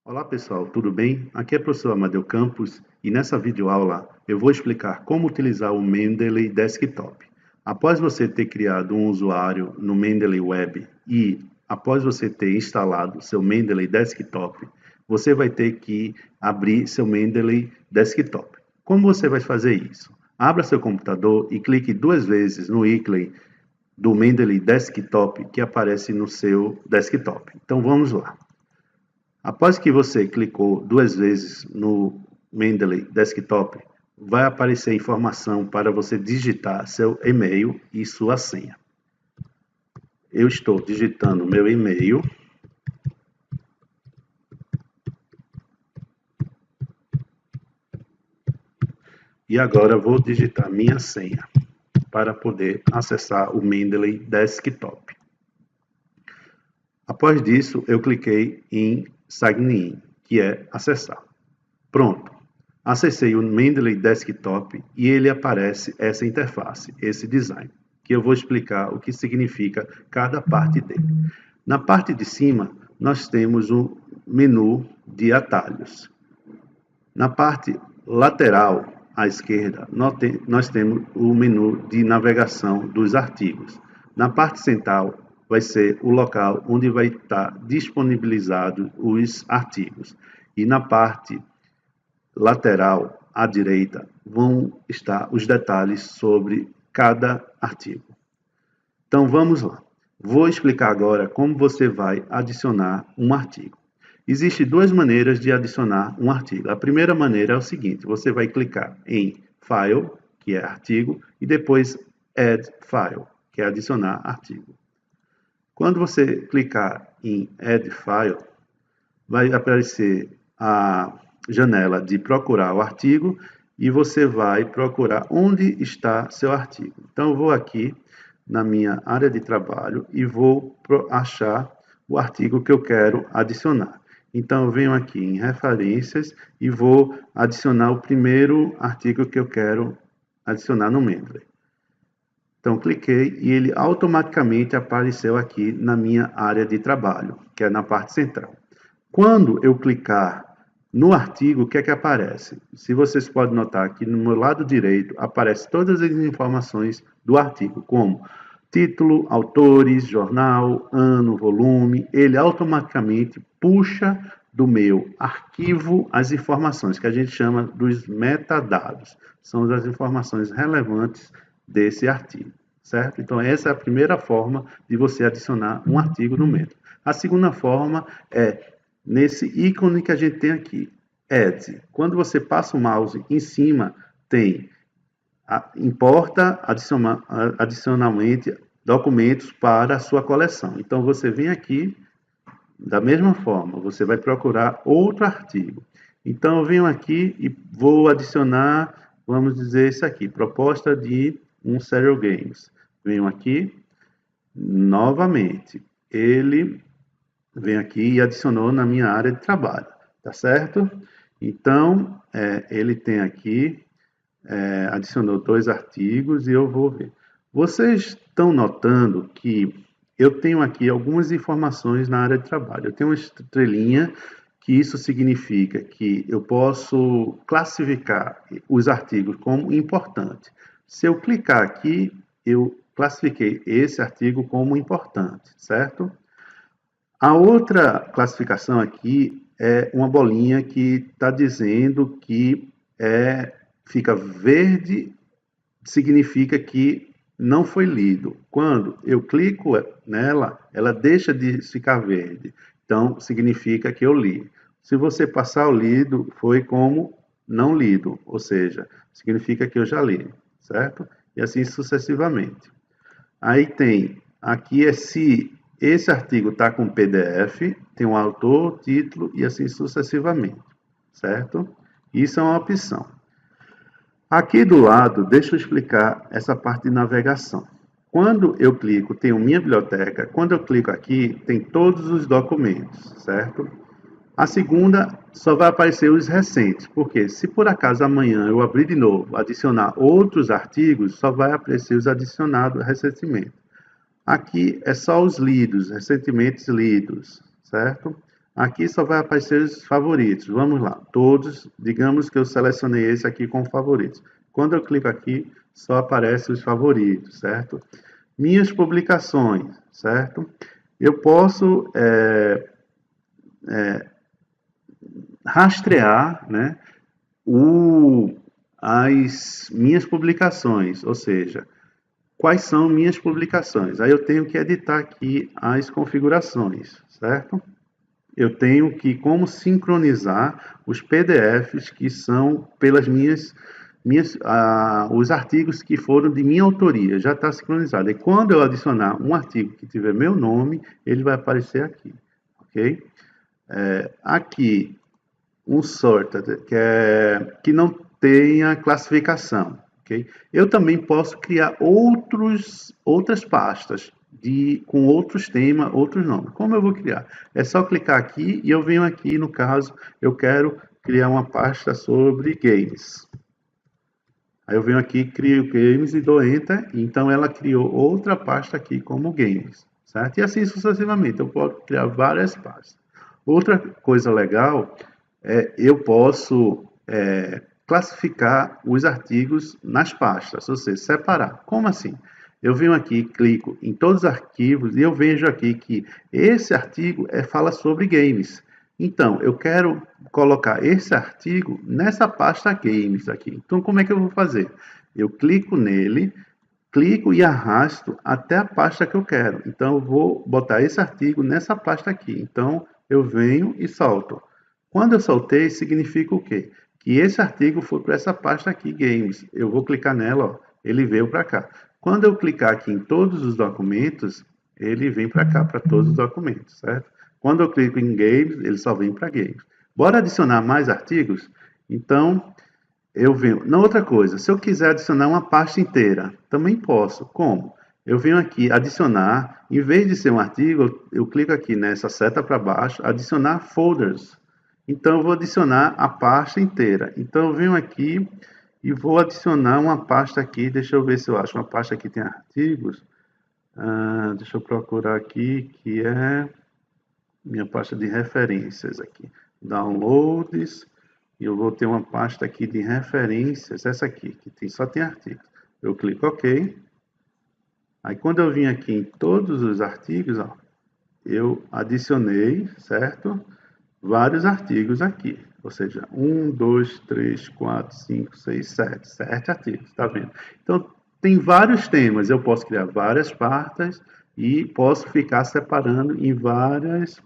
Olá pessoal, tudo bem? Aqui é o professor Amadeu Campos e nessa videoaula eu vou explicar como utilizar o Mendeley Desktop. Após você ter criado um usuário no Mendeley Web e após você ter instalado seu Mendeley Desktop, você vai ter que abrir seu Mendeley Desktop. Como você vai fazer isso? Abra seu computador e clique duas vezes no ícone do Mendeley Desktop que aparece no seu desktop. Então vamos lá. Após que você clicou duas vezes no Mendeley Desktop, vai aparecer a informação para você digitar seu e-mail e sua senha. Eu estou digitando meu e-mail. E agora vou digitar minha senha para poder acessar o Mendeley Desktop. Após disso, eu cliquei em Sign In, que é acessar. Pronto. Acessei o Mendeley Desktop e ele aparece essa interface, esse design, que eu vou explicar o que significa cada parte dele. Na parte de cima, nós temos o menu de atalhos. Na parte lateral, à esquerda, nós temos o menu de navegação dos artigos. Na parte central, vai ser o local onde vai estar disponibilizados os artigos. E na parte lateral à direita vão estar os detalhes sobre cada artigo. Então vamos lá. Vou explicar agora como você vai adicionar um artigo. Existem duas maneiras de adicionar um artigo. A primeira maneira é o seguinte: você vai clicar em File, que é artigo, e depois Add File, que é adicionar artigo. Quando você clicar em Add File, vai aparecer a janela de procurar o artigo e você vai procurar onde está seu artigo. Então, eu vou aqui na minha área de trabalho e vou achar o artigo que eu quero adicionar. Então, eu venho aqui em referências e vou adicionar o primeiro artigo que eu quero adicionar no Mendeley. Então, cliquei e ele automaticamente apareceu aqui na minha área de trabalho, que é na parte central. Quando eu clicar no artigo, o que é que aparece? Se vocês podem notar aqui no meu lado direito, aparece todas as informações do artigo, como título, autores, jornal, ano, volume. Ele automaticamente puxa do meu arquivo as informações que a gente chama dos metadados. São as informações relevantes desse artigo, certo? Então, essa é a primeira forma de você adicionar um artigo no Mendeley. A segunda forma é nesse ícone que a gente tem aqui, Add. Quando você passa o mouse em cima, tem importa adicionalmente documentos para a sua coleção. Então, você vem aqui, da mesma forma, você vai procurar outro artigo. Então, eu venho aqui e vou adicionar, vamos dizer isso aqui, proposta de um Serial Games. Venho aqui, novamente, ele vem aqui e adicionou na minha área de trabalho, tá certo? Então, ele tem aqui, adicionou dois artigos e eu vou ver. Vocês estão notando que eu tenho aqui algumas informações na área de trabalho. Eu tenho uma estrelinha, que isso significa que eu posso classificar os artigos como importante. Se eu clicar aqui, eu classifiquei esse artigo como importante, certo? A outra classificação aqui é uma bolinha que está dizendo que fica verde, significa que não foi lido. Quando eu clico nela, ela deixa de ficar verde. Então, significa que eu li. Se você passar o lido, foi como não lido, ou seja, significa que eu já li, certo? E assim sucessivamente. Aí tem, aqui é se esse artigo está com PDF, tem um autor, título e assim sucessivamente, certo? Isso é uma opção. Aqui do lado, deixa eu explicar essa parte de navegação. Quando eu clico, tem minha biblioteca. Quando eu clico aqui, tem todos os documentos, certo? A segunda só vai aparecer os recentes, porque se por acaso amanhã eu abrir de novo, adicionar outros artigos, só vai aparecer os adicionados recentemente. Aqui é só os lidos, recentemente lidos, certo? Aqui só vai aparecer os favoritos. Vamos lá, todos, digamos que eu selecionei esse aqui como favoritos. Quando eu clico aqui, só aparece os favoritos, certo? Minhas publicações, certo? Eu posso rastrear, né, as minhas publicações, ou seja, quais são minhas publicações. Aí eu tenho que editar aqui as configurações, certo? Eu tenho que como sincronizar os PDFs que são pelas os artigos que foram de minha autoria, já está sincronizado. E quando eu adicionar um artigo que tiver meu nome, ele vai aparecer aqui, ok? Aqui, um sorted, que não tenha classificação, ok? Eu também posso criar outras pastas com outros temas, outros nomes. Como eu vou criar? É só clicar aqui e eu venho aqui, no caso, eu quero criar uma pasta sobre games. Aí eu venho aqui, crio games e dou enter, então ela criou outra pasta aqui como games, certo? E assim sucessivamente, eu posso criar várias pastas. Outra coisa legal eu posso classificar os artigos nas pastas, ou seja, separar. Como assim? Eu venho aqui, clico em todos os arquivos e eu vejo aqui que esse artigo fala sobre games. Então, eu quero colocar esse artigo nessa pasta games aqui. Então, como é que eu vou fazer? Eu clico nele, clico e arrasto até a pasta que eu quero. Então, eu vou botar esse artigo nessa pasta aqui. Então, eu venho e solto. Quando eu soltei, significa o quê? Que esse artigo foi para essa pasta aqui, Games. Eu vou clicar nela, ó, ele veio para cá. Quando eu clicar aqui em todos os documentos, ele vem para cá, para todos os documentos, certo? Quando eu clico em Games, ele só vem para Games. Bora adicionar mais artigos? Então, eu venho. Na outra coisa, se eu quiser adicionar uma pasta inteira, também posso. Como? Eu venho aqui adicionar, em vez de ser um artigo, eu clico aqui nessa seta para baixo, adicionar folders. Então, eu vou adicionar a pasta inteira. Então, eu venho aqui e vou adicionar uma pasta aqui. Deixa eu ver se eu acho uma pasta que tem artigos. Deixa eu procurar aqui, que é minha pasta de referências aqui. Downloads. E eu vou ter uma pasta aqui de referências, essa aqui, que só tem artigos. Eu clico OK. Aí, quando eu vim aqui em todos os artigos, ó, eu adicionei, certo? Vários artigos aqui. Ou seja, 1, 2, 3, 4, 5, 6, 7. 7 artigos, tá vendo? Então, tem vários temas. Eu posso criar várias pastas e posso ficar separando em vários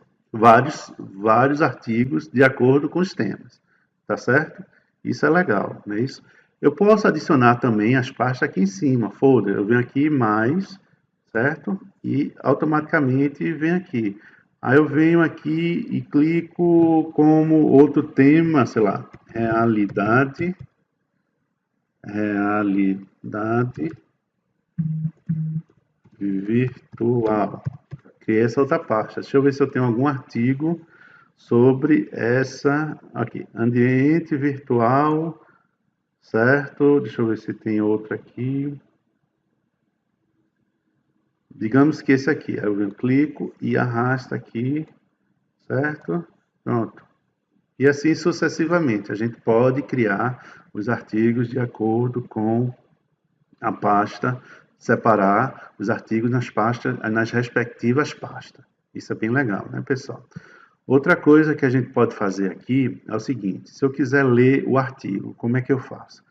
artigos de acordo com os temas. Tá certo? Isso é legal, não é isso? Eu posso adicionar também as pastas aqui em cima, folder. Eu venho aqui mais, certo? E automaticamente vem aqui. Aí eu venho aqui e clico como outro tema, sei lá, realidade virtual. Criei essa outra pasta. Deixa eu ver se eu tenho algum artigo sobre essa aqui, ambiente virtual, certo? Deixa eu ver se tem outro aqui. Digamos que esse aqui, eu clico e arrasto aqui, certo? Pronto. E assim sucessivamente. A gente pode criar os artigos de acordo com a pasta, separar os artigos nas pastas, nas respectivas pastas. Isso é bem legal, né, pessoal? Outra coisa que a gente pode fazer aqui é o seguinte: se eu quiser ler o artigo, como é que eu faço?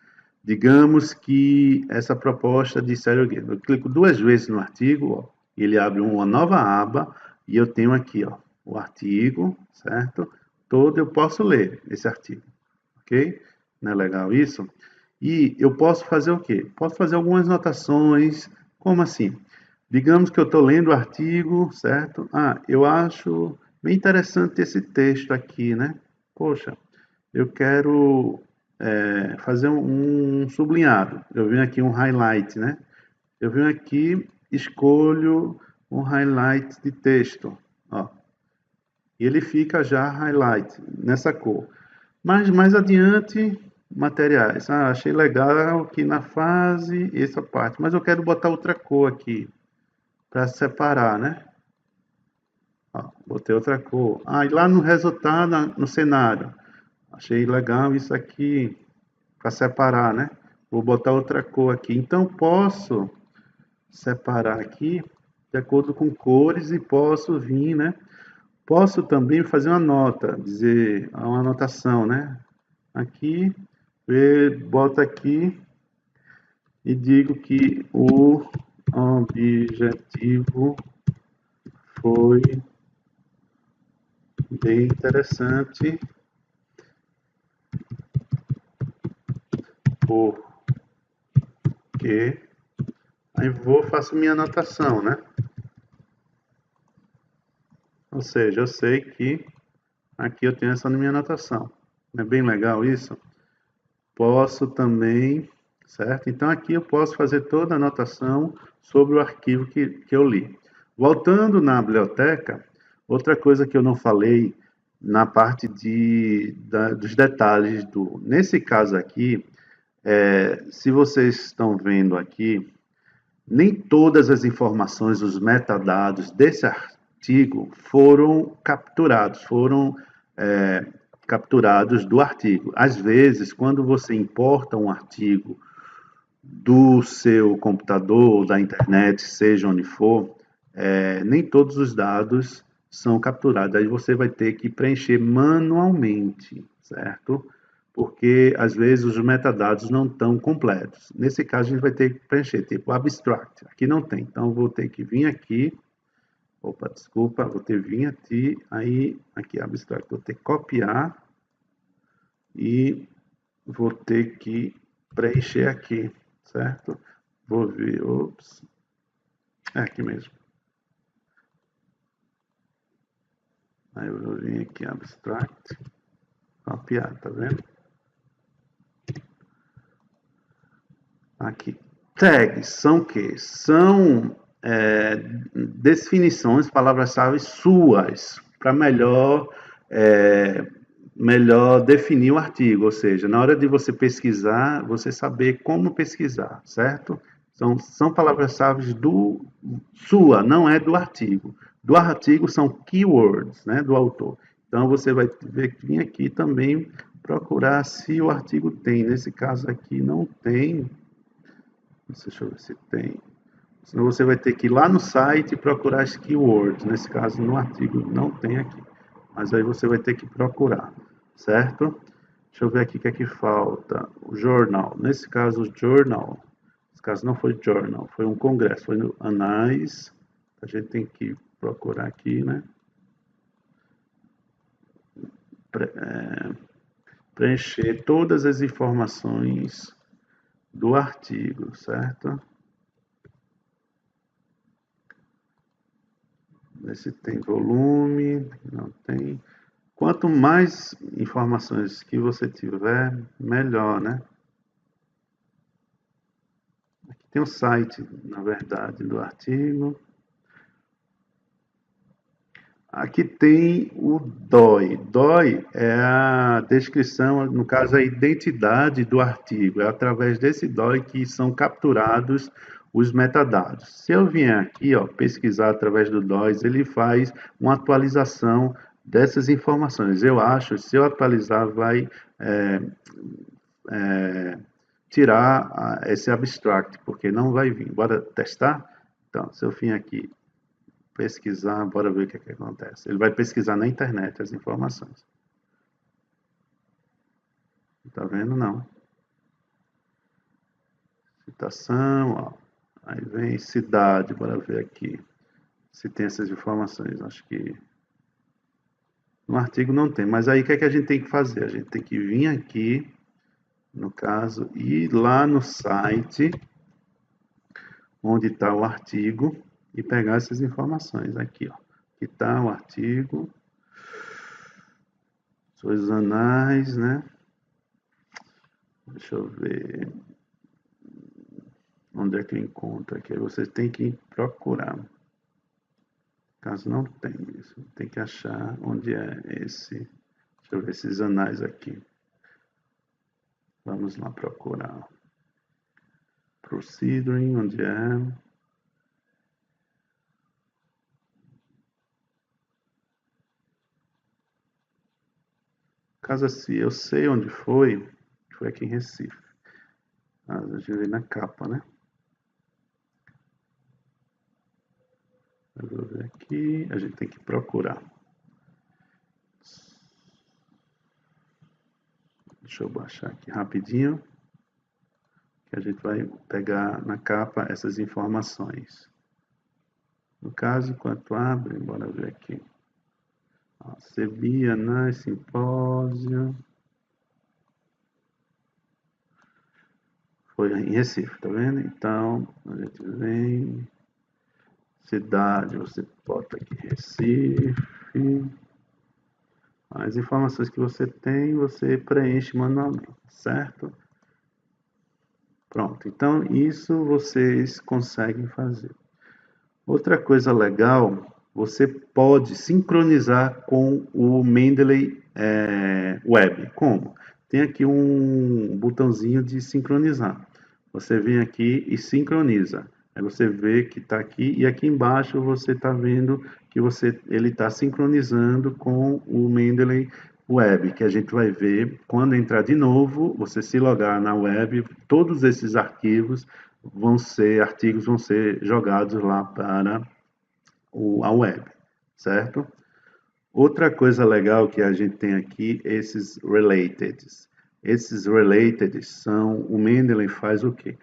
Digamos que essa proposta de Serial Game, eu clico 2 vezes no artigo, ó, ele abre uma nova aba e eu tenho aqui, ó, o artigo, certo? Todo eu posso ler esse artigo, ok? Não é legal isso? E eu posso fazer o quê? Posso fazer algumas anotações, como assim? Digamos que eu estou lendo o artigo, certo? Eu acho bem interessante esse texto aqui, né? Poxa, eu quero fazer um sublinhado. Eu venho aqui um highlight, né? Eu venho aqui, escolho um highlight de texto, ó. E ele fica já highlight nessa cor. Mas mais adiante, materiais. Achei legal que na fase, essa parte, mas eu quero botar outra cor aqui para separar, né? Ó, botei outra cor. E lá no resultado, no cenário, achei legal isso aqui para separar, né? Vou botar outra cor aqui. Então, posso separar aqui de acordo com cores e posso vir, né? Posso também fazer uma nota, dizer uma anotação, né? Aqui, boto aqui e digo que o objetivo foi bem interessante porque aí faço minha anotação, né? Ou seja, eu sei que aqui eu tenho essa minha anotação. É bem legal isso. Posso também, certo? Então aqui eu posso fazer toda a anotação sobre o arquivo que eu li. Voltando na biblioteca, outra coisa que eu não falei na parte dos detalhes nesse caso aqui, se vocês estão vendo aqui, nem todas as informações, os metadados desse artigo foram capturados do artigo. Às vezes, quando você importa um artigo do seu computador, da internet, seja onde for, nem todos os dados são capturados. Aí você vai ter que preencher manualmente, certo? Porque às vezes os metadados não estão completos. Nesse caso, a gente vai ter que preencher, tipo abstract. Aqui não tem, então vou ter que vir aqui. Opa, desculpa, vou ter que vir aqui, aí aqui abstract, vou ter que copiar e vou ter que preencher aqui, certo? Vou ver, ops, é aqui mesmo. Aí eu vou vir aqui, abstract, copiar, tá vendo? Aqui. Tags são o quê? São definições, palavras-chave suas, para melhor definir o artigo, ou seja, na hora de você pesquisar, você saber como pesquisar, certo? São palavras-chave sua, não é do artigo. Do artigo são keywords, né, do autor. Então você vai vir aqui também procurar se o artigo tem. Nesse caso aqui não tem. Deixa eu ver se tem. Senão você vai ter que ir lá no site e procurar as keywords. Nesse caso, no artigo não tem aqui. Mas aí você vai ter que procurar, certo? Deixa eu ver aqui o que é que falta. O jornal. Nesse caso, o journal. Nesse caso não foi journal, foi um congresso, foi no Anais. A gente tem que procurar aqui, né? Preencher todas as informações do artigo, certo? Ver se tem volume, não tem. Quanto mais informações que você tiver, melhor, né? Aqui tem o site, na verdade, do artigo. Aqui tem o DOI. DOI é a descrição, no caso, a identidade do artigo. É através desse DOI que são capturados os metadados. Se eu vier aqui, ó, pesquisar através do DOI, ele faz uma atualização dessas informações. Eu acho, se eu atualizar, vai tirar esse abstract, porque não vai vir. Bora testar? Então, se eu vim aqui pesquisar, bora ver o que acontece. Ele vai pesquisar na internet as informações. Tá vendo? Não. Citação, ó. Aí vem cidade, bora ver aqui se tem essas informações. Acho que no artigo não tem, mas aí o que é que a gente tem que fazer? A gente tem que vir aqui, no caso, ir lá no site onde está o artigo e pegar essas informações aqui, ó. Aqui está o artigo, suas anais, né? Deixa eu ver onde é que eu encontro aqui. Você tem que procurar. Caso não tenha isso, tem que achar onde é esse. Deixa eu ver esses anais aqui. Vamos lá procurar. Procedure, onde é? caso assim, eu sei onde foi aqui em Recife. Eu girei na capa, né? Eu vou ver aqui, a gente tem que procurar. Deixa eu baixar aqui rapidinho, que a gente vai pegar na capa essas informações. No caso, enquanto abre, bora ver aqui. Sebia, Nice, Simpósio. Foi em Recife, tá vendo? Então, a gente vem. Cidade, você bota aqui Recife. As informações que você tem, você preenche manualmente, certo? Pronto, então isso vocês conseguem fazer. Outra coisa legal, você pode sincronizar com o Mendeley Web. Como? Tem aqui um botãozinho de sincronizar. Você vem aqui e sincroniza. Aí você vê que está aqui e aqui embaixo você está vendo que ele está sincronizando com o Mendeley Web, que a gente vai ver quando entrar de novo, você se logar na web, todos esses arquivos artigos vão ser jogados lá para a web, certo? Outra coisa legal que a gente tem aqui, esses related. Esses related são, o Mendeley faz o quê?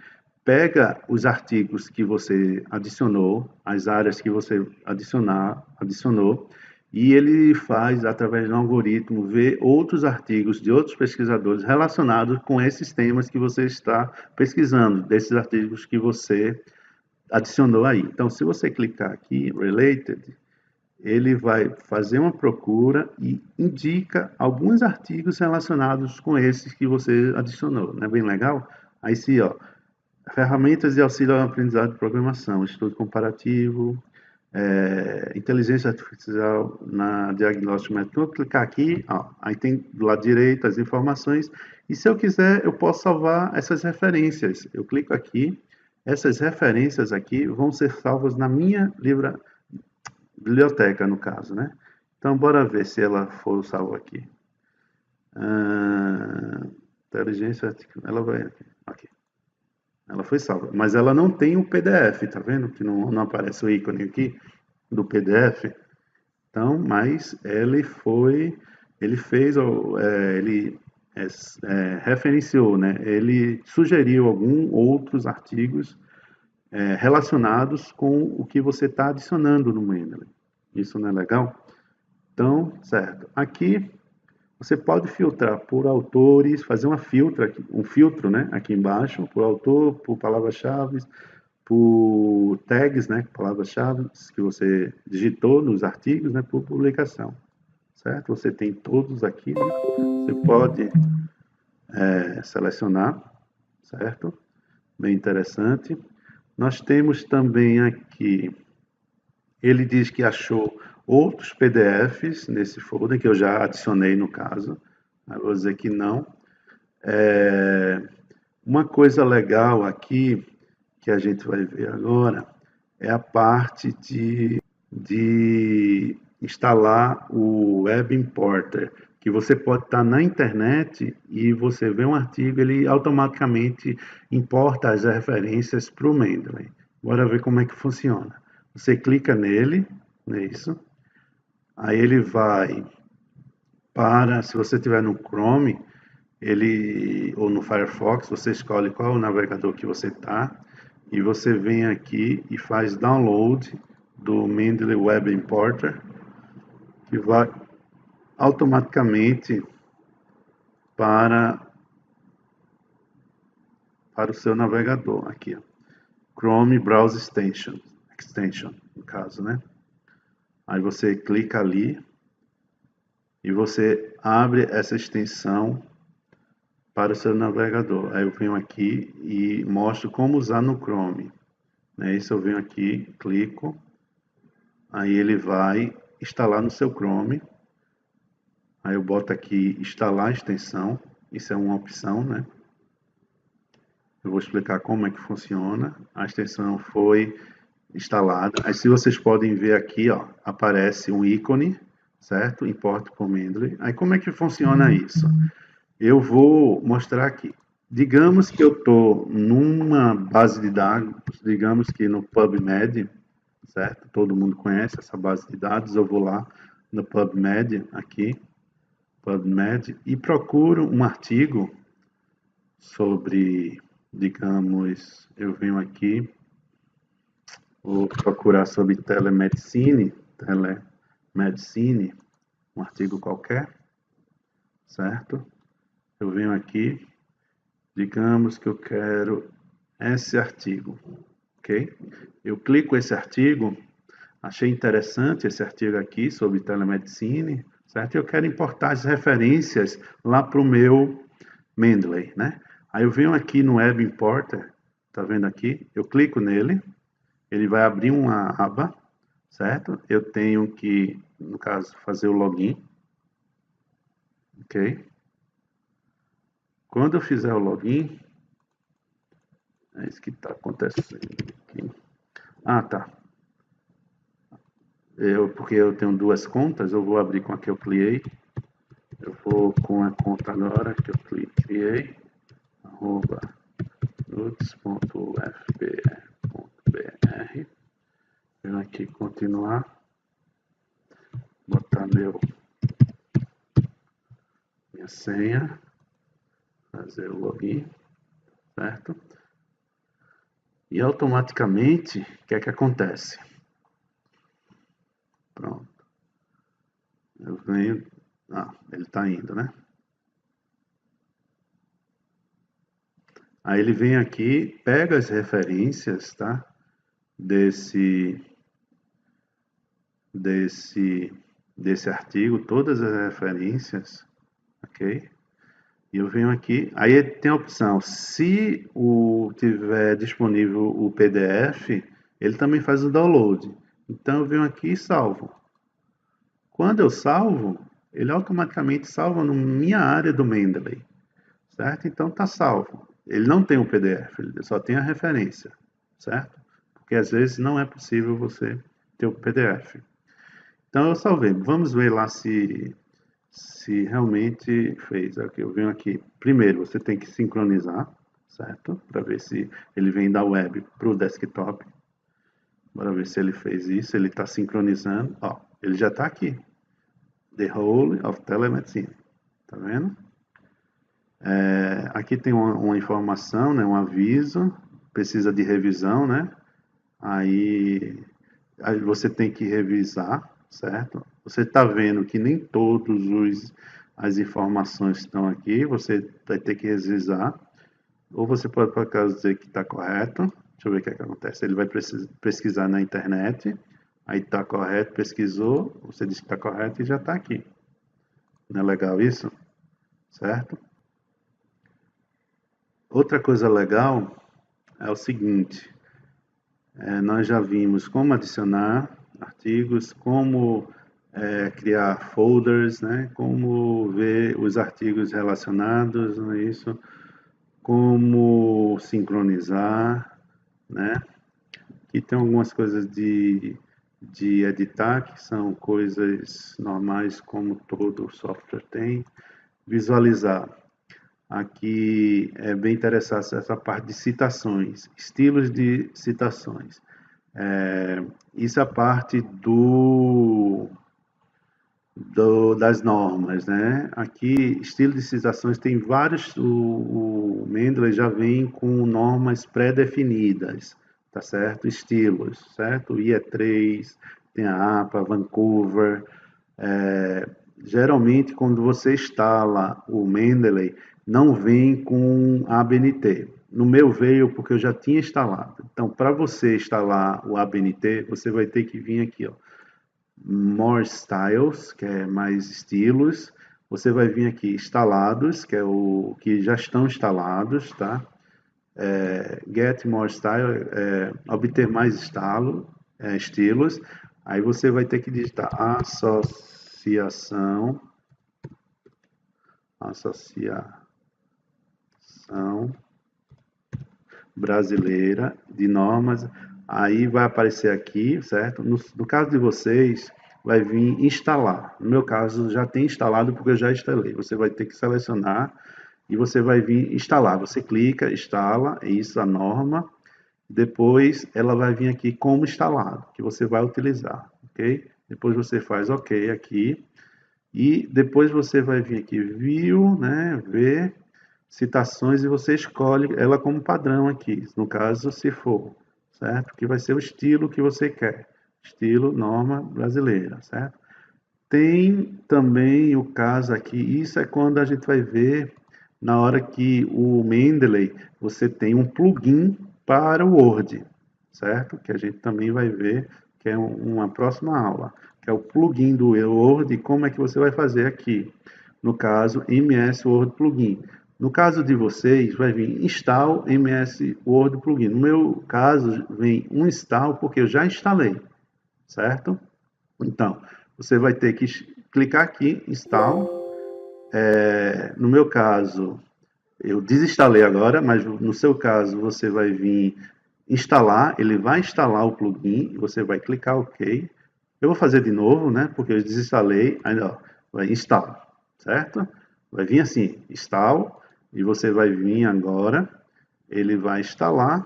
Pega os artigos que você adicionou, as áreas que você adicionou, e ele faz, através de um algoritmo, ver outros artigos de outros pesquisadores relacionados com esses temas que você está pesquisando, desses artigos que você adicionou aí. Então, se você clicar aqui, Related, ele vai fazer uma procura e indica alguns artigos relacionados com esses que você adicionou. Não é bem legal? Aí sim, ó, ferramentas de auxílio ao aprendizado de programação, estudo comparativo, inteligência artificial na diagnóstico médico. Vou clicar aqui, ó, aí tem do lado direito as informações, e se eu quiser, eu posso salvar essas referências. Eu clico aqui, essas referências aqui vão ser salvas na minha biblioteca, no caso, né? Então, bora ver se ela for salva aqui. Inteligência artificial, ela vai aqui. Ela foi salva, mas ela não tem o PDF, tá vendo? Que não aparece o ícone aqui do PDF. Então, mas ele fez, ele referenciou, né? Ele sugeriu alguns outros artigos relacionados com o que você está adicionando no Mendeley. Isso não é legal? Então, certo. Aqui você pode filtrar por autores, fazer um filtro, né, aqui embaixo, por autor, por palavras-chave, por tags, né, palavras-chave que você digitou nos artigos, né, por publicação, certo? Você tem todos aqui, né? Você pode selecionar, certo? Bem interessante. Nós temos também aqui, ele diz que achou outros PDFs nesse folder, que eu já adicionei no caso. Eu vou dizer que não. Uma coisa legal aqui, que a gente vai ver agora, é a parte de instalar o Web Importer, que você pode estar na internet e você vê um artigo, ele automaticamente importa as referências para o Mendeley. Bora ver como é que funciona. Você clica nele, nisso, aí ele vai se você estiver no Chrome, ou no Firefox, você escolhe qual é o navegador que você está, e você vem aqui e faz download do Mendeley Web Importer, que vai automaticamente para o seu navegador, aqui, ó. Chrome Browser Extension, no caso, né? Aí você clica ali e você abre essa extensão para o seu navegador. Aí eu venho aqui e mostro como usar no Chrome. Isso eu venho aqui, clico, aí ele vai instalar no seu Chrome. Aí eu boto aqui instalar a extensão, isso é uma opção, né? Eu vou explicar como é que funciona. A extensão foi instalada. Aí se vocês podem ver aqui, ó, aparece um ícone, certo? Import por Mendeley. Aí como é que funciona isso? Eu vou mostrar aqui. Digamos que eu estou numa base de dados, digamos que no PubMed, certo? Todo mundo conhece essa base de dados. Eu vou lá no PubMed, aqui, PubMed, e procuro um artigo sobre, digamos, eu venho aqui, vou procurar sobre telemedicine, um artigo qualquer, certo? Eu venho aqui, digamos que eu quero esse artigo, ok? Eu clico esse artigo, achei interessante esse artigo aqui sobre telemedicine, certo? Eu quero importar as referências lá para o meu Mendeley, né? Aí eu venho aqui no Web Importer, tá vendo aqui? Eu clico nele, ele vai abrir uma aba, certo? Eu tenho que, no caso, fazer o login, ok? Quando eu fizer o login, é isso que está acontecendo aqui. Ah, tá. Porque eu tenho duas contas, eu vou abrir com a que eu criei. Eu vou com a conta agora que eu criei, arroba nuts.ufbr.br. Venho aqui continuar, botar minha senha, fazer o login, certo? E automaticamente, o que é que acontece? Pronto. Eu venho. Ah, ele está indo, né? Aí ele vem aqui, pega as referências, tá? Desse, desse, desse artigo, todas as referências, ok? E eu venho aqui, aí tem a opção, se tiver disponível o PDF, ele também faz o download. Então eu venho aqui e salvo. Quando eu salvo, ele automaticamente salva na minha área do Mendeley, certo? Então está salvo. Ele não tem o PDF, ele só tem a referência, certo? Porque às vezes não é possível você ter o PDF. Então eu salvei. Vamos ver lá se realmente fez. Aqui, eu venho aqui. Primeiro, você tem que sincronizar, certo? Para ver se ele vem da web para o desktop. Bora ver se ele fez isso. Ele está sincronizando. Ó, ele já está aqui. The Whole of Telemedicine. Tá vendo? Aqui tem uma informação, né? Um aviso. Precisa de revisão, né? Aí você tem que revisar, certo? Você está vendo que nem todos as informações estão aqui, você vai ter que revisar, ou você pode, por acaso, dizer que está correto. Deixa eu ver o que é que acontece. Ele vai pesquisar na internet, aí está correto, pesquisou, você disse que está correto e já está aqui. Não é legal isso? Certo? Outra coisa legal é o seguinte, nós já vimos como adicionar artigos, como criar folders, né? Como ver os artigos relacionados a isso, como sincronizar, né? E tem algumas coisas de editar, que são coisas normais, como todo software tem. Visualizar. Aqui é bem interessante essa parte de citações, estilos de citações. Isso é a parte das normas, né? Aqui, estilo de citações tem vários, o Mendeley já vem com normas pré-definidas, tá certo? Estilos, certo? O IE3, tem a APA, Vancouver. Geralmente, quando você instala o Mendeley, não vem com ABNT. No meu veio porque eu já tinha instalado. Então, para você instalar o ABNT, você vai ter que vir aqui, ó, More Styles, que é mais estilos. Você vai vir aqui instalados, que é o que já estão instalados, tá? Get More Style, obter mais estilos. Aí você vai ter que digitar Associação Brasileira de Normas. Aí vai aparecer aqui, certo? No caso de vocês, vai vir instalar. No meu caso, já tem instalado porque eu já instalei. Você vai ter que selecionar e você vai vir instalar. Você clica, instala, é isso a norma. Depois ela vai vir aqui como instalado, que você vai utilizar, ok? Depois você faz ok aqui. E depois você vai vir aqui, view, né, ver citações e você escolhe ela como padrão aqui, no caso, se for, certo? Que vai ser o estilo que você quer, estilo norma brasileira, certo? Tem também o caso aqui, isso é quando a gente vai ver na hora que o Mendeley, você tem um plugin para o Word, certo? Que a gente também vai ver, que é uma próxima aula, que é o plugin do Word e como é que você vai fazer aqui. No caso, MS Word Plugin. No caso de vocês, vai vir install MS Word Plugin. No meu caso, vem um install porque eu já instalei, certo? Então, você vai ter que clicar aqui, install. No meu caso, eu desinstalei agora, mas no seu caso, você vai vir instalar, ele vai instalar o plugin, você vai clicar OK. Eu vou fazer de novo, né? Porque eu desinstalei, aí ó, vai install, certo? Vai vir assim, install, e você vai vir agora, ele vai instalar,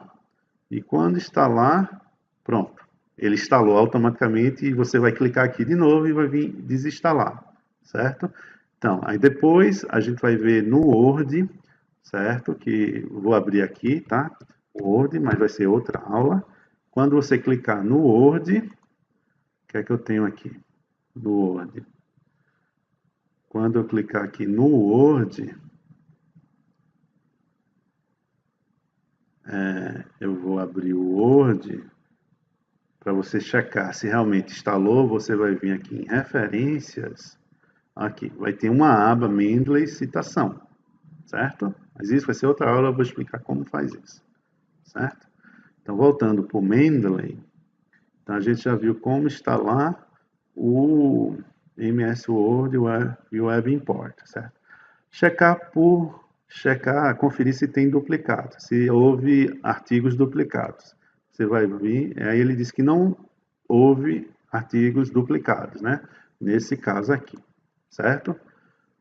e quando instalar, pronto. Ele instalou automaticamente e você vai clicar aqui de novo e vai vir desinstalar, certo? Então, aí depois a gente vai ver no Word, certo? Que vou abrir aqui, tá? Word, mas vai ser outra aula. Quando você clicar no Word, o que é que eu tenho aqui? No Word. Quando eu clicar aqui no Word, eu vou abrir o Word para você checar se realmente instalou. Você vai vir aqui em Referências. Aqui, vai ter uma aba Mendeley Citação, certo? Mas isso vai ser outra aula, eu vou explicar como faz isso, certo? Então, voltando para o Mendeley, então a gente já viu como instalar o MS Word e o Web Import, certo? Checar, conferir se tem duplicado, se houve artigos duplicados. Você vai vir, aí ele diz que não houve artigos duplicados, né? Nesse caso aqui, certo?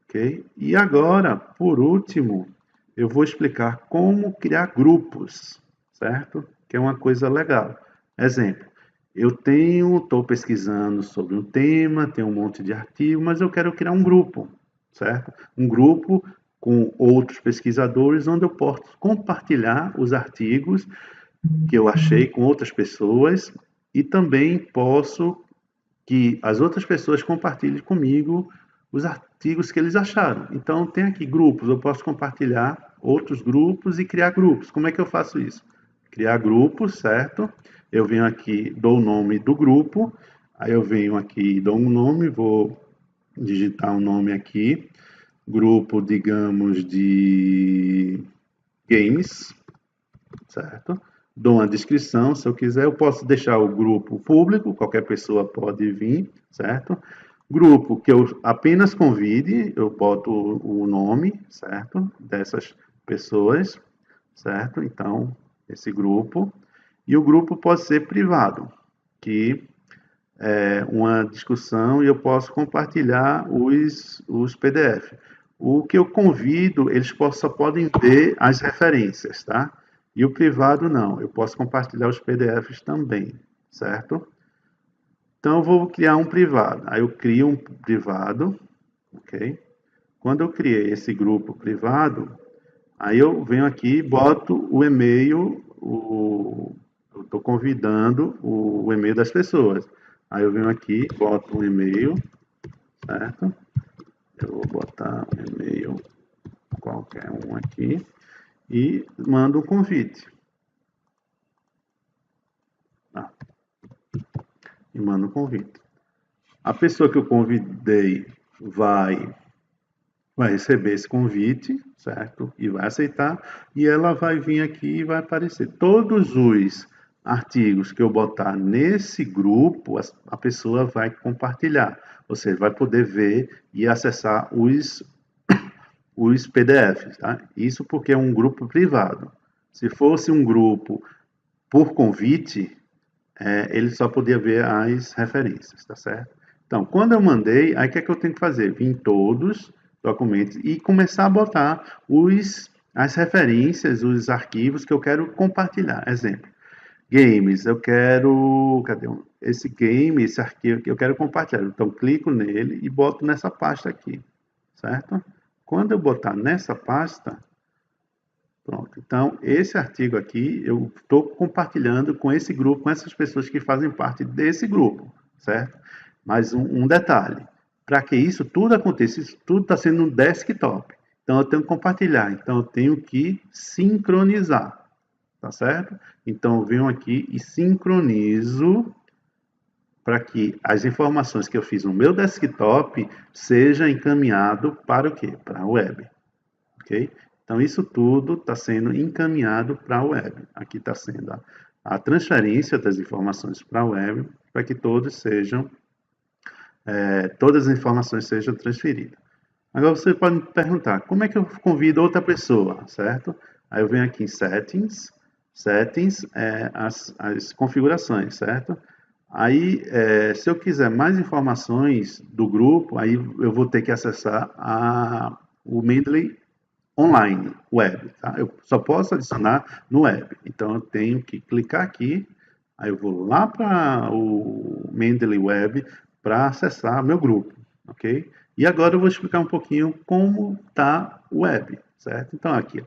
Ok? E agora, por último, eu vou explicar como criar grupos, certo? Que é uma coisa legal. Exemplo, estou pesquisando sobre um tema, tenho um monte de artigo, mas eu quero criar um grupo, certo? Um grupo com outros pesquisadores, onde eu posso compartilhar os artigos que eu achei com outras pessoas e também posso que as outras pessoas compartilhem comigo os artigos que eles acharam. Então, tem aqui grupos, eu posso compartilhar outros grupos e criar grupos. Como é que eu faço isso? Criar grupos, certo? Eu venho aqui, dou o nome do grupo, aí eu venho aqui, dou um nome, vou digitar um nome aqui, grupo, digamos, de games, certo? Dou uma descrição, se eu quiser, eu posso deixar o grupo público, qualquer pessoa pode vir, certo? Grupo que eu apenas convide, eu boto o nome, certo? Dessas pessoas, certo? Então, esse grupo. E o grupo pode ser privado, que é uma discussão e eu posso compartilhar os PDF. O que eu convido, eles só podem ver as referências, tá? E o privado não, eu posso compartilhar os PDFs também, certo? Então eu vou criar um privado. Aí eu crio um privado, ok? Quando eu criei esse grupo privado, aí eu venho aqui e boto o e-mail, eu estou convidando o e-mail das pessoas. Aí eu venho aqui, boto um e-mail, certo? Eu vou botar um e-mail qualquer um aqui e mando um convite. Tá? E mando um convite. A pessoa que eu convidei vai receber esse convite, certo? E vai aceitar, e ela vai vir aqui e vai aparecer. Todos os artigos que eu botar nesse grupo, a pessoa vai compartilhar. Você vai poder ver e acessar os PDFs, tá? Isso porque é um grupo privado. Se fosse um grupo por convite, ele só podia ver as referências, tá certo? Então, quando eu mandei, aí o que é que eu tenho que fazer? Vir em todos documentos e começar a botar as referências, os arquivos que eu quero compartilhar. Exemplo, games, eu quero, cadê esse game, esse arquivo que eu quero compartilhar. Então, clico nele e boto nessa pasta aqui, certo? Quando eu botar nessa pasta, pronto. Então, esse artigo aqui, eu estou compartilhando com esse grupo, com essas pessoas que fazem parte desse grupo, certo? Mas um detalhe, para que isso tudo aconteça, isso tudo está sendo no desktop. Então, eu tenho que compartilhar. Então, eu tenho que sincronizar, tá certo? Então, eu venho aqui e sincronizo para que as informações que eu fiz no meu desktop sejam encaminhado para o quê? Para a web, ok? Então, isso tudo está sendo encaminhado para a web. Aqui está sendo a transferência das informações para a web, para que todas as informações sejam transferidas. Agora, você pode me perguntar, como é que eu convido outra pessoa, certo? Aí eu venho aqui em Settings, Settings, as configurações, certo? Aí, se eu quiser mais informações do grupo, aí eu vou ter que acessar o Mendeley online, web, tá? Eu só posso adicionar no web. Então, eu tenho que clicar aqui, aí eu vou lá para o Mendeley Web para acessar meu grupo, ok? E agora eu vou explicar um pouquinho como está o web, certo? Então, aqui, ó,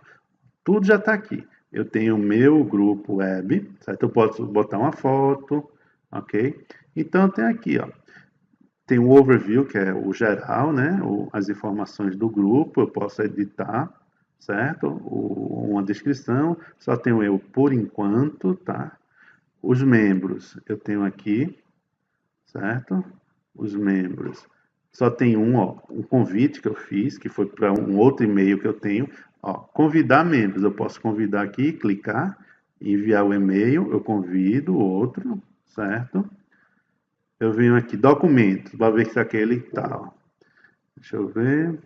tudo já está aqui. Eu tenho o meu grupo web, certo? Eu posso botar uma foto, ok? Então, tem aqui, ó, tem o overview, que é o geral, né? As informações do grupo, eu posso editar, certo? Uma descrição, só tenho eu por enquanto, tá? Os membros, eu tenho aqui, certo? Os membros. Só tem um convite que eu fiz, que foi para um outro e-mail que eu tenho. Ó, convidar membros, eu posso convidar aqui, clicar, enviar o e-mail, eu convido o outro, certo? Eu venho aqui, documentos, para ver se aquele tá. Deixa eu ver.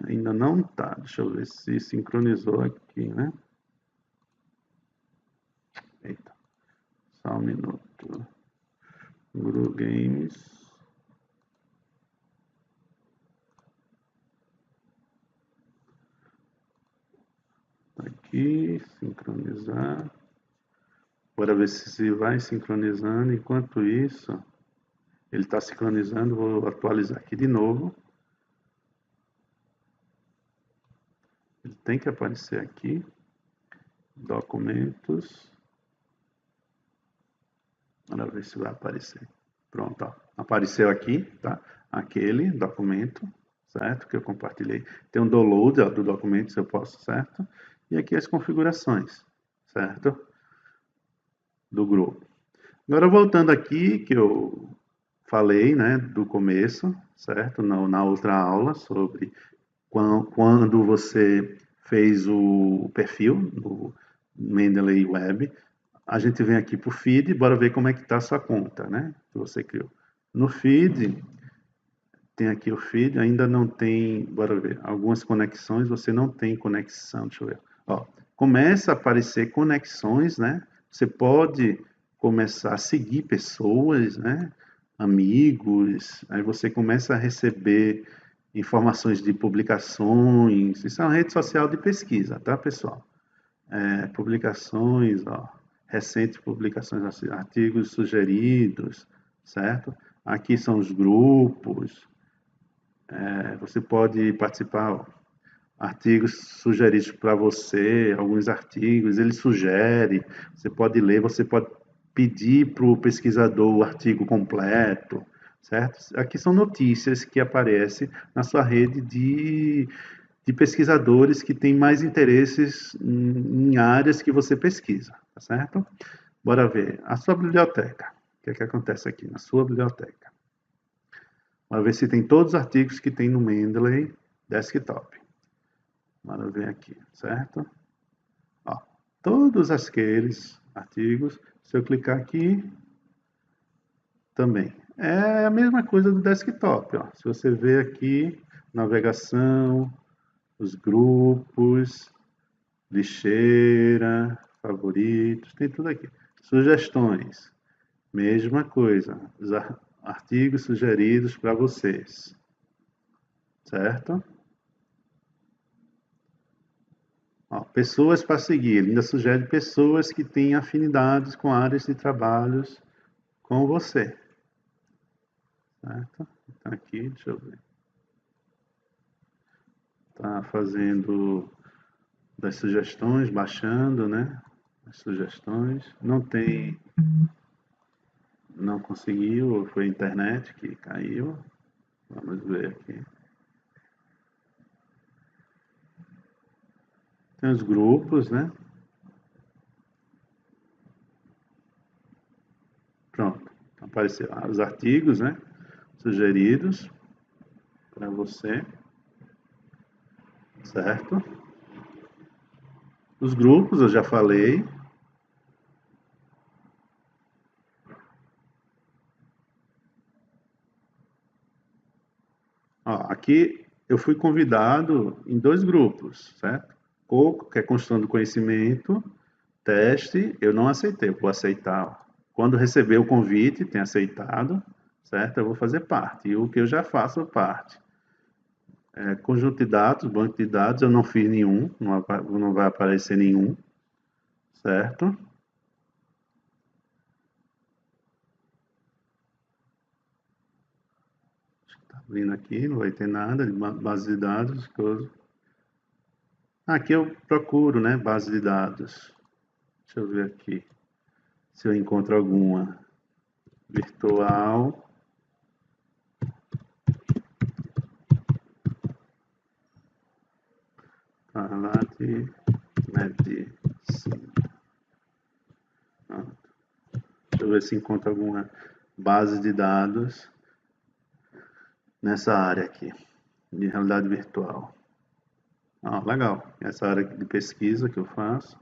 Ainda não tá. Deixa eu ver se sincronizou aqui, né? Eita, só um minuto. Guru Games. Tá aqui, sincronizar. Bora ver se vai sincronizando. Enquanto isso, ele está sincronizando. Vou atualizar aqui de novo. Ele tem que aparecer aqui. Documentos. Bora ver se vai aparecer. Pronto, ó. Apareceu aqui, tá? Aquele documento, certo? Que eu compartilhei. Tem um download ó, do documento, se eu posso, certo? E aqui as configurações, certo? Do grupo. Agora, voltando aqui, que eu falei, né, do começo, certo? Na outra aula, sobre quando você fez o perfil do Mendeley Web, a gente vem aqui para o feed, bora ver como é que está a sua conta, né? Que você criou. No feed, tem aqui o feed, ainda não tem, bora ver, algumas conexões, você não tem conexão, deixa eu ver. Ó, começa a aparecer conexões, né? Você pode começar a seguir pessoas, né? Amigos, aí você começa a receber informações de publicações, isso é uma rede social de pesquisa, tá, pessoal? Publicações, ó, recentes publicações, assim, artigos sugeridos, certo? Aqui são os grupos, você pode participar, ó, artigos sugeridos para você, alguns artigos, ele sugere, você pode ler, você pode pedir para o pesquisador o artigo completo, certo? Aqui são notícias que aparecem na sua rede de pesquisadores que têm mais interesses em áreas que você pesquisa, tá certo? Bora ver. A sua biblioteca. O que é que acontece aqui na sua biblioteca? Bora ver se tem todos os artigos que tem no Mendeley Desktop. Bora ver aqui, certo? Ó, todos aqueles artigos, se eu clicar aqui, também. É a mesma coisa do desktop, ó. Se você ver aqui, navegação, os grupos, lixeira, favoritos, tem tudo aqui. Sugestões. Mesma coisa, os artigos sugeridos para vocês, certo? Ó, pessoas para seguir, ele ainda sugere pessoas que têm afinidades com áreas de trabalhos com você, certo? Então aqui, deixa eu ver. Tá fazendo das sugestões, baixando, né? As sugestões. Não conseguiu, foi a internet que caiu. Vamos ver aqui. Tem os grupos, né? Pronto. Então, apareceu os artigos, né? Sugeridos para você, certo? Os grupos eu já falei. Ó, aqui eu fui convidado em 2 grupos, certo? Coco, que é construção do conhecimento, teste, eu não aceitei, eu vou aceitar. Quando receber o convite, tem aceitado, certo? Eu vou fazer parte. E o que eu já faço parte. Conjunto de dados, banco de dados, eu não fiz nenhum, não vai aparecer nenhum, certo? Tá abrindo aqui, não vai ter nada de base de dados, coisa. Aqui eu procuro, né, base de dados. Deixa eu ver aqui se eu encontro alguma. Virtual. Parlate Medicine. Deixa eu ver se encontro alguma base de dados nessa área aqui, de realidade virtual. Ah, legal. Essa área de pesquisa que eu faço.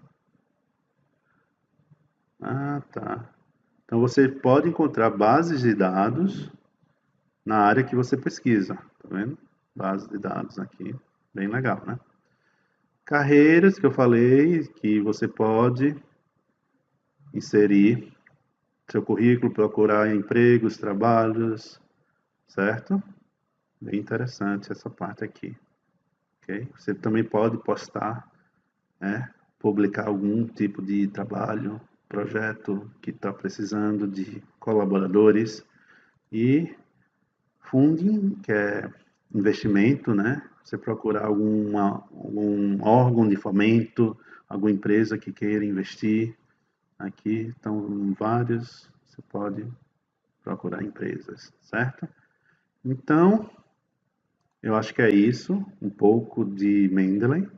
Ah, tá. Então você pode encontrar bases de dados na área que você pesquisa, tá vendo? Base de dados aqui, bem legal, né? Carreiras que eu falei que você pode inserir seu currículo, procurar empregos, trabalhos, certo? Bem interessante essa parte aqui, ok? Você também pode postar, né? Publicar algum tipo de trabalho, projeto que está precisando de colaboradores e funding, que é investimento, né? Você procurar algum órgão de fomento, alguma empresa que queira investir. Aqui estão vários, você pode procurar empresas, certo? Então, eu acho que é isso, um pouco de Mendeley.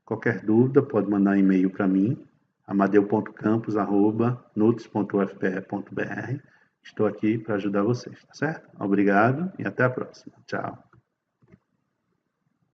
Qualquer dúvida pode mandar e-mail para mim, amadeu.campos@nuts.ufpe.br. Estou aqui para ajudar vocês, tá certo? Obrigado e até a próxima. Tchau.